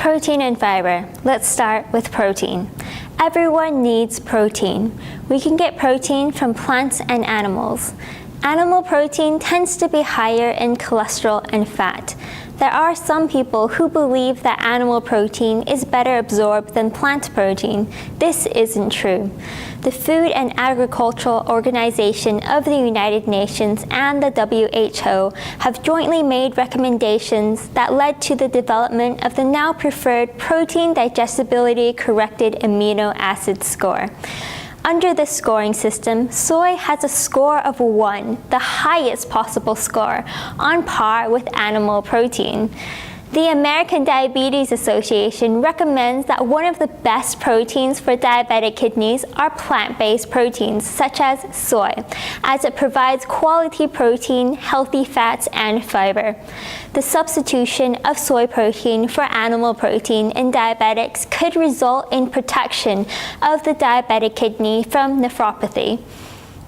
Protein and fiber. Let's start with protein. Everyone needs protein. We can get protein from plants and animals. Animal protein tends to be higher in cholesterol and fat. There are some people who believe that animal protein is better absorbed than plant protein. This isn't true. The Food and Agricultural Organization of the United Nations and the WHO have jointly made recommendations that led to the development of the now preferred protein digestibility corrected amino acid score. Under this scoring system, soy has a score of 1, the highest possible score, on par with animal protein. The American Diabetes Association recommends that one of the best proteins for diabetic kidneys are plant-based proteins, such as soy, as it provides quality protein, healthy fats, and fiber. The substitution of soy protein for animal protein in diabetics could result in protection of the diabetic kidney from nephropathy.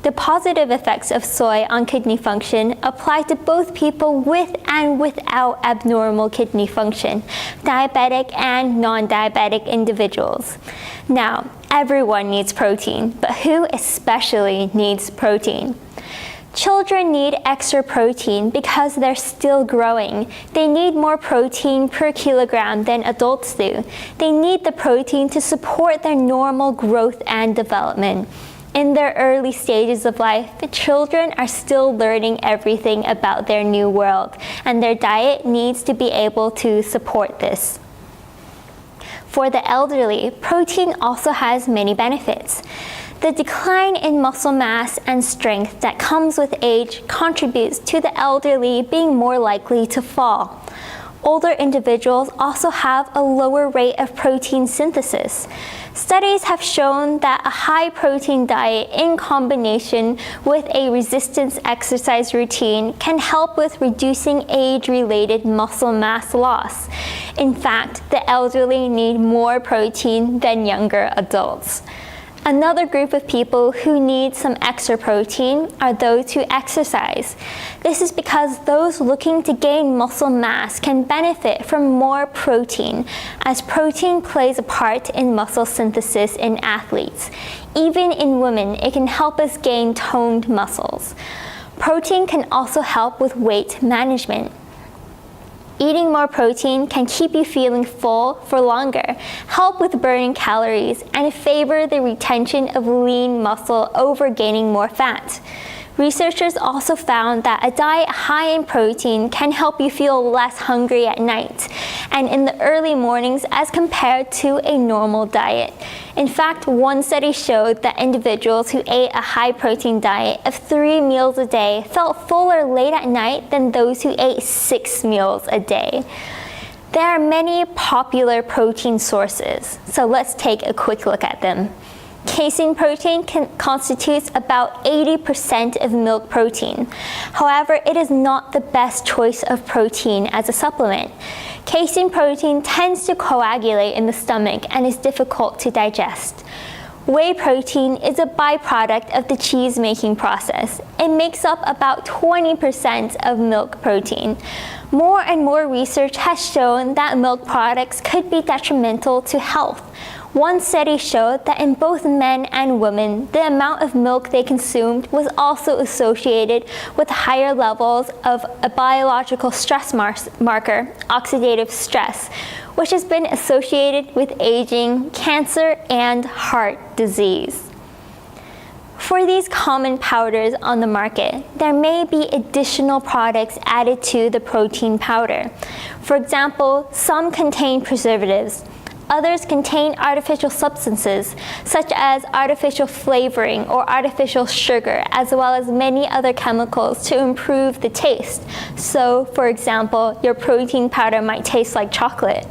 The positive effects of soy on kidney function apply to both people with and without abnormal kidney function, diabetic and non-diabetic individuals. Now, everyone needs protein, but who especially needs protein? Children need extra protein because they're still growing. They need more protein per kilogram than adults do. They need the protein to support their normal growth and development. In their early stages of life, the children are still learning everything about their new world, and their diet needs to be able to support this. For the elderly, protein also has many benefits. The decline in muscle mass and strength that comes with age contributes to the elderly being more likely to fall. Older individuals also have a lower rate of protein synthesis. Studies have shown that a high protein diet in combination with a resistance exercise routine can help with reducing age-related muscle mass loss. In fact, the elderly need more protein than younger adults. Another group of people who need some extra protein are those who exercise. This is because those looking to gain muscle mass can benefit from more protein, as protein plays a part in muscle synthesis in athletes. Even in women, it can help us gain toned muscles. Protein can also help with weight management. Eating more protein can keep you feeling full for longer, help with burning calories, and favor the retention of lean muscle over gaining more fat. Researchers also found that a diet high in protein can help you feel less hungry at night and in the early mornings as compared to a normal diet. In fact, one study showed that individuals who ate a high-protein diet of 3 meals a day felt fuller late at night than those who ate 6 meals a day. There are many popular protein sources, so let's take a quick look at them. Casein protein constitutes about 80% of milk protein. However, it is not the best choice of protein as a supplement. Casein protein tends to coagulate in the stomach and is difficult to digest. Whey protein is a byproduct of the cheese-making process. It makes up about 20% of milk protein. More and more research has shown that milk products could be detrimental to health. One study showed that in both men and women, the amount of milk they consumed was also associated with higher levels of a biological stress marker, oxidative stress, which has been associated with aging, cancer, and heart disease. For these common powders on the market, there may be additional products added to the protein powder. For example, some contain preservatives. Others contain artificial substances, such as artificial flavoring or artificial sugar, as well as many other chemicals to improve the taste. So, for example, your protein powder might taste like chocolate.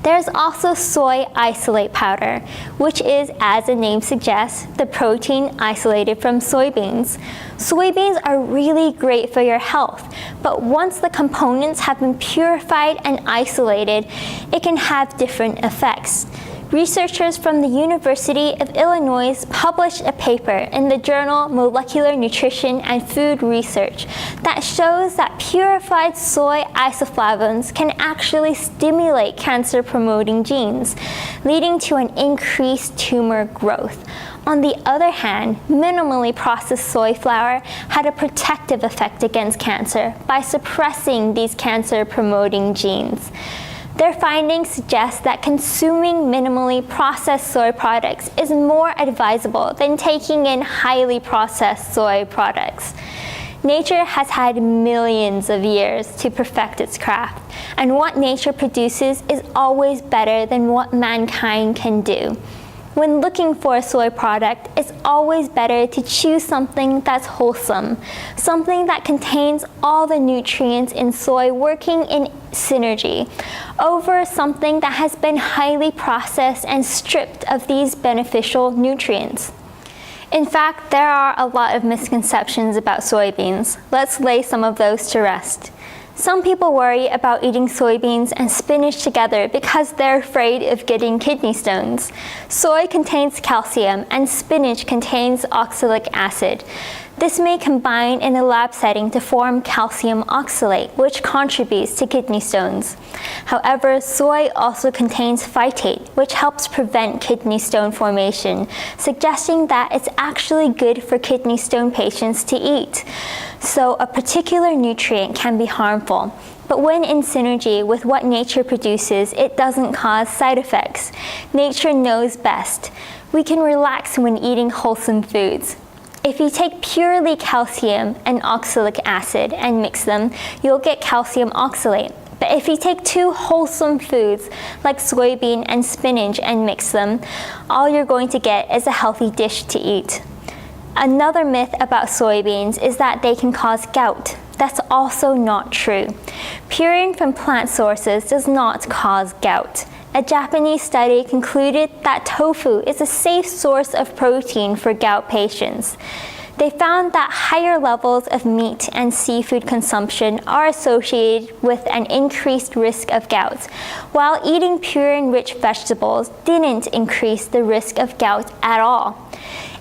There's also soy isolate powder, which is, as the name suggests, the protein isolated from soybeans. Soybeans are really great for your health, but once the components have been purified and isolated, it can have different effects. researchers from the University of Illinois published a paper in the journal Molecular Nutrition and Food Research that shows that purified soy isoflavones can actually stimulate cancer-promoting genes, leading to an increased tumor growth. On the other hand, minimally processed soy flour had a protective effect against cancer by suppressing these cancer-promoting genes. Their findings suggest that consuming minimally processed soy products is more advisable than taking in highly processed soy products. Nature has had millions of years to perfect its craft, and what nature produces is always better than what mankind can do. When looking for a soy product, it's always better to choose something that's wholesome, something that contains all the nutrients in soy working in synergy, over something that has been highly processed and stripped of these beneficial nutrients. In fact, there are a lot of misconceptions about soybeans. Let's lay some of those to rest. Some people worry about eating soybeans and spinach together because they're afraid of getting kidney stones. Soy contains calcium and spinach contains oxalic acid. This may combine in a lab setting to form calcium oxalate, which contributes to kidney stones. However, soy also contains phytate, which helps prevent kidney stone formation, suggesting that it's actually good for kidney stone patients to eat. So a particular nutrient can be harmful, but when in synergy with what nature produces, it doesn't cause side effects. Nature knows best. We can relax when eating wholesome foods. If you take purely calcium and oxalic acid and mix them, you'll get calcium oxalate. But if you take two wholesome foods like soybean and spinach and mix them, all you're going to get is a healthy dish to eat. Another myth about soybeans is that they can cause gout. That's also not true. Purine from plant sources does not cause gout. A Japanese study concluded that tofu is a safe source of protein for gout patients. They found that higher levels of meat and seafood consumption are associated with an increased risk of gout, while eating purine-rich vegetables didn't increase the risk of gout at all.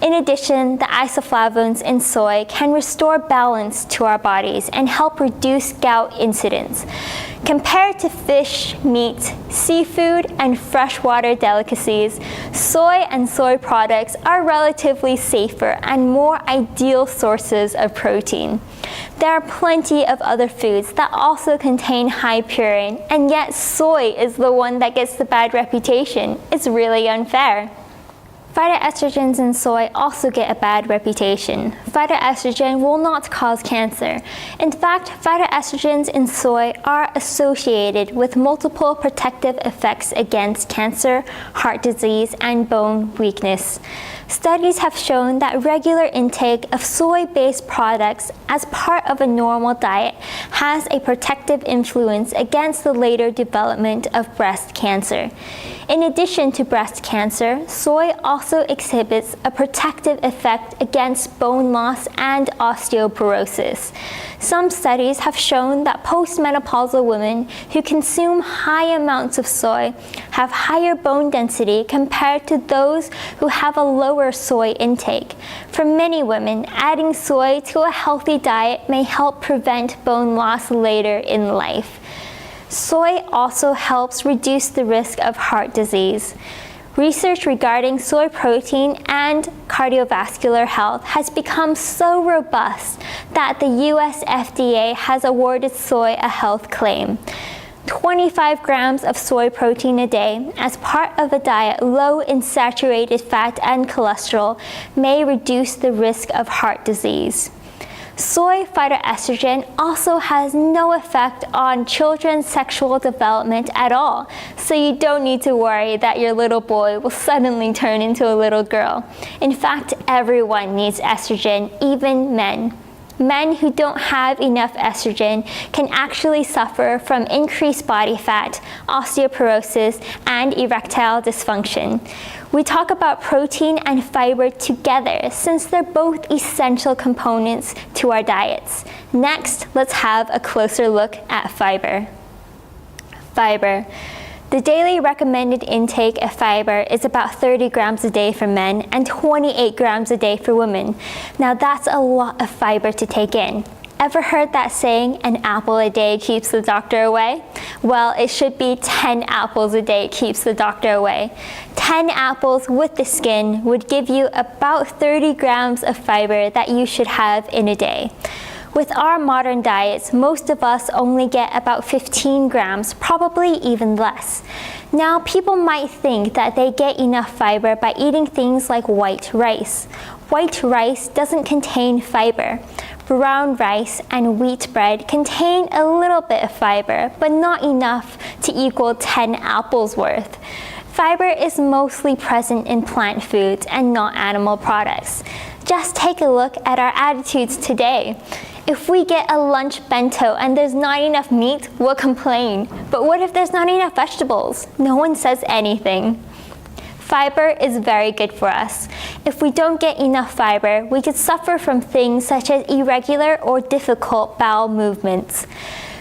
In addition, the isoflavones in soy can restore balance to our bodies and help reduce gout incidence. Compared to fish, meat, seafood, and freshwater delicacies, soy and soy products are relatively safer and more ideal sources of protein. There are plenty of other foods that also contain high purine, and yet soy is the one that gets the bad reputation. It's really unfair. Phytoestrogens in soy also get a bad reputation. Phytoestrogen will not cause cancer. In fact, phytoestrogens in soy are associated with multiple protective effects against cancer, heart disease, and bone weakness. Studies have shown that regular intake of soy-based products as part of a normal diet has a protective influence against the later development of breast cancer. In addition to breast cancer, soy also exhibits a protective effect against bone loss and osteoporosis. Some studies have shown that postmenopausal women who consume high amounts of soy have higher bone density compared to those who have a lower soy intake. For many women, adding soy to a healthy diet may help prevent bone loss later in life. Soy also helps reduce the risk of heart disease. Research regarding soy protein and cardiovascular health has become so robust that the US FDA has awarded soy a health claim. 25 grams of soy protein a day as part of a diet low in saturated fat and cholesterol may reduce the risk of heart disease. Soy phytoestrogen also has no effect on children's sexual development at all, so you don't need to worry that your little boy will suddenly turn into a little girl. In fact, everyone needs estrogen, even men. Men who don't have enough estrogen can actually suffer from increased body fat, osteoporosis, and erectile dysfunction. We talk about protein and fiber together since they're both essential components to our diets. Next, let's have a closer look at fiber. Fiber. The daily recommended intake of fiber is about 30 grams a day for men and 28 grams a day for women. Now that's a lot of fiber to take in. Ever heard that saying, an apple a day keeps the doctor away? Well, it should be 10 apples a day keeps the doctor away. 10 apples with the skin would give you about 30 grams of fiber that you should have in a day. With our modern diets, most of us only get about 15 grams, probably even less. Now, people might think that they get enough fiber by eating things like white rice. White rice doesn't contain fiber. Brown rice and wheat bread contain a little bit of fiber, but not enough to equal 10 apples worth. Fiber is mostly present in plant foods and not animal products. Just take a look at our attitudes today. If we get a lunch bento and there's not enough meat, we'll complain. But what if there's not enough vegetables? No one says anything. Fiber is very good for us. If we don't get enough fiber, we could suffer from things such as irregular or difficult bowel movements.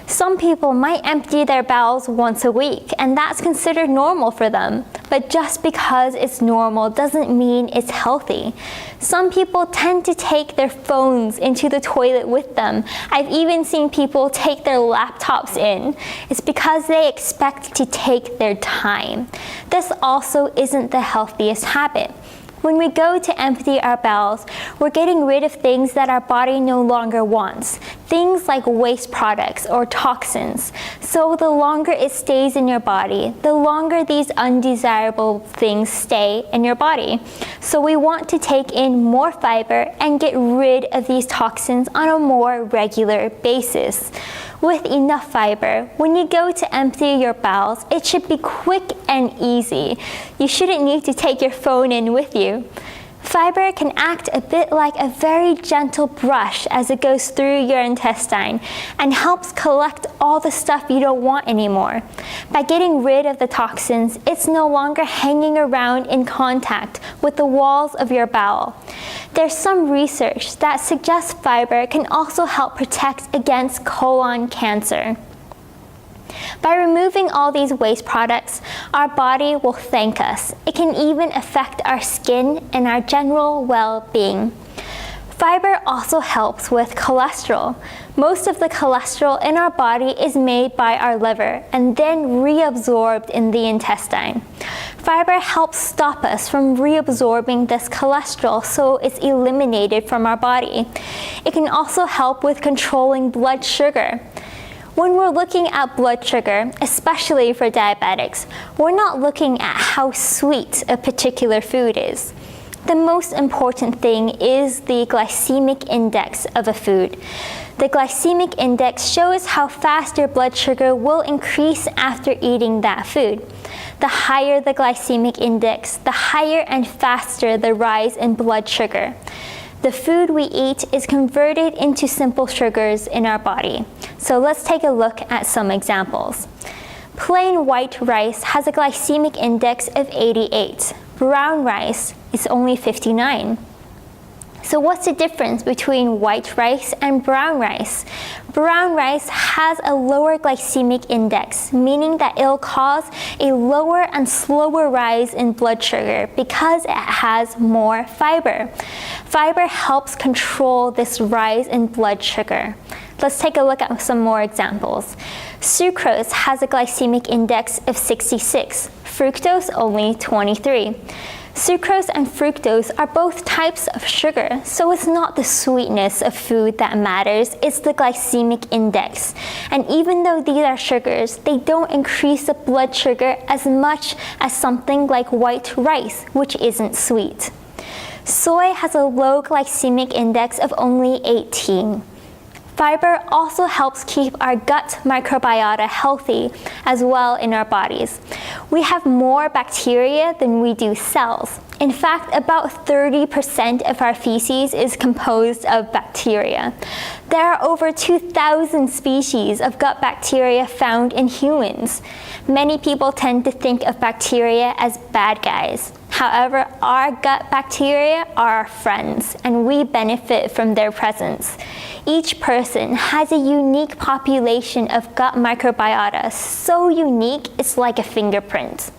Some people might empty their bowels once a week, and that's considered normal for them. But just because it's normal doesn't mean it's healthy. Some people tend to take their phones into the toilet with them. I've even seen people take their laptops in. It's because they expect to take their time. This also isn't the healthiest habit. When we go to empty our bowels, we're getting rid of things that our body no longer wants, things like waste products or toxins. So the longer it stays in your body, the longer these undesirable things stay in your body. So we want to take in more fiber and get rid of these toxins on a more regular basis. With enough fiber, when you go to empty your bowels, it should be quick and easy. You shouldn't need to take your phone in with you. Fiber can act a bit like a very gentle brush as it goes through your intestine and helps collect all the stuff you don't want anymore. By getting rid of the toxins, it's no longer hanging around in contact with the walls of your bowel. There's some research that suggests fiber can also help protect against colon cancer. By removing all these waste products, our body will thank us. It can even affect our skin and our general well-being. Fiber also helps with cholesterol. Most of the cholesterol in our body is made by our liver and then reabsorbed in the intestine. Fiber helps stop us from reabsorbing this cholesterol so it's eliminated from our body. It can also help with controlling blood sugar. When we're looking at blood sugar, especially for diabetics, we're not looking at how sweet a particular food is. The most important thing is the glycemic index of a food. The glycemic index shows how fast your blood sugar will increase after eating that food. The higher the glycemic index, the higher and faster the rise in blood sugar. The food we eat is converted into simple sugars in our body. So let's take a look at some examples. Plain white rice has a glycemic index of 88. Brown rice is only 59. So what's the difference between white rice and brown rice? Brown rice has a lower glycemic index, meaning that it'll cause a lower and slower rise in blood sugar because it has more fiber. Fiber helps control this rise in blood sugar. Let's take a look at some more examples. Sucrose has a glycemic index of 66, fructose only 23. Sucrose and fructose are both types of sugar, so it's not the sweetness of food that matters, it's the glycemic index. And even though these are sugars, they don't increase the blood sugar as much as something like white rice, which isn't sweet. Soy has a low glycemic index of only 18. Fiber also helps keep our gut microbiota healthy as well in our bodies. We have more bacteria than we do cells. In fact, about 30% of our feces is composed of bacteria. There are over 2,000 species of gut bacteria found in humans. Many people tend to think of bacteria as bad guys. However, our gut bacteria are our friends, and we benefit from their presence. Each person has a unique population of gut microbiota, so unique it's like a fingerprint.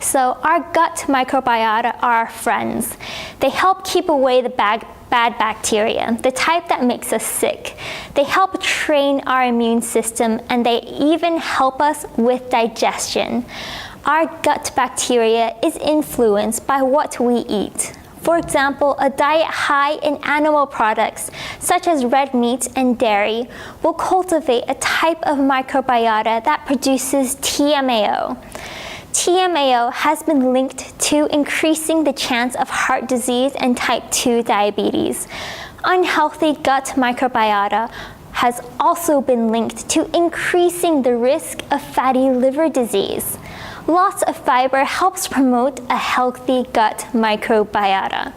So our gut microbiota are our friends. They help keep away the bad bacteria, the type that makes us sick. They help train our immune system, and they even help us with digestion. Our gut bacteria is influenced by what we eat. For example, a diet high in animal products, such as red meat and dairy, will cultivate a type of microbiota that produces TMAO. TMAO has been linked to increasing the chance of heart disease and type 2 diabetes. Unhealthy gut microbiota has also been linked to increasing the risk of fatty liver disease. Lots of fiber helps promote a healthy gut microbiota.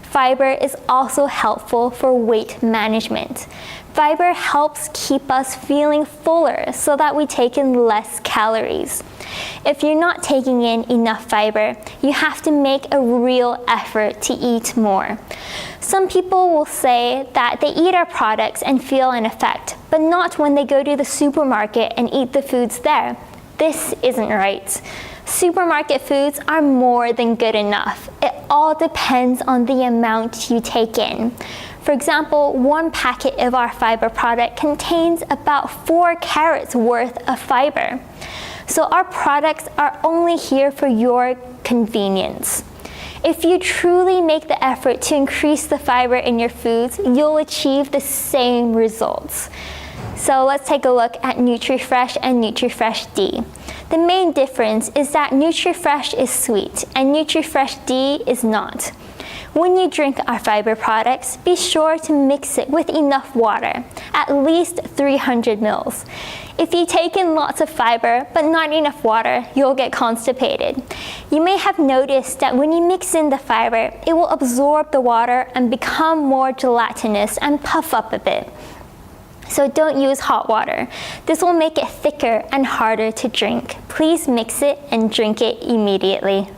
Fiber is also helpful for weight management. Fiber helps keep us feeling fuller so that we take in less calories. If you're not taking in enough fiber, you have to make a real effort to eat more. Some people will say that they eat our products and feel an effect, but not when they go to the supermarket and eat the foods there. This isn't right. Supermarket foods are more than good enough. It all depends on the amount you take in. For example, one packet of our fiber product contains about 4 carrots worth of fiber. So our products are only here for your convenience. If you truly make the effort to increase the fiber in your foods, you'll achieve the same results. So let's take a look at NutriFresh and NutriFresh D. The main difference is that NutriFresh is sweet and NutriFresh D is not. When you drink our fiber products, be sure to mix it with enough water, at least 300 mils. If you take in lots of fiber but not enough water, you'll get constipated. You may have noticed that when you mix in the fiber, it will absorb the water and become more gelatinous and puff up a bit. So don't use hot water. This will make it thicker and harder to drink. Please mix it and drink it immediately.